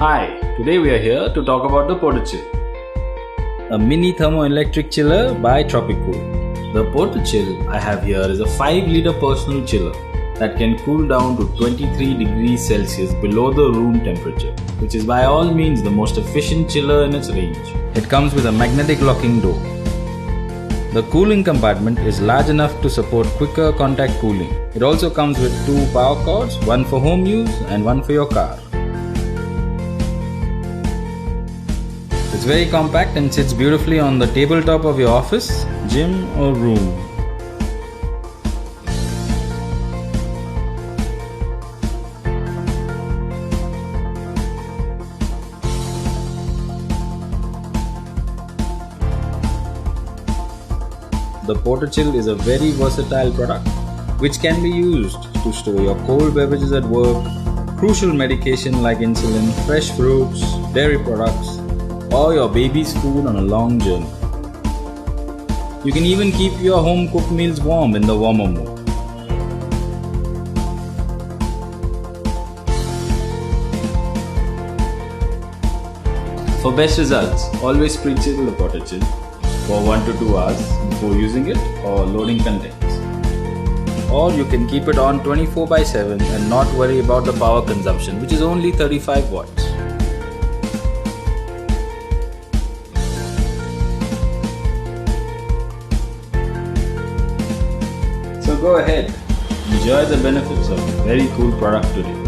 Hi, today we are here to talk about the Porta Chill, A mini thermoelectric chiller by Tropicool. The Porta Chill I have here is a 5-liter personal chiller that can cool down to 23 degrees Celsius below the room temperature, which is by all means the most efficient chiller in its range. It comes with a magnetic locking door. The cooling compartment is large enough to support quicker contact cooling. It also comes with 2 power cords, one for home use and one for your car. It's very compact and sits beautifully on the tabletop of your office, gym or room. The Porta Chill is a very versatile product which can be used to store your cold beverages at work, crucial medication like insulin, fresh fruits, dairy products, or your baby's food on a long journey. You can even keep your home cooked meals warm in the warmer mode. For best results, always pre-chill the Porta Chill for 1 to 2 hours before using it or loading contents. Or you can keep it on 24/7 and not worry about the power consumption, which is only 35 watts. So go ahead, enjoy the benefits of a very cool product today.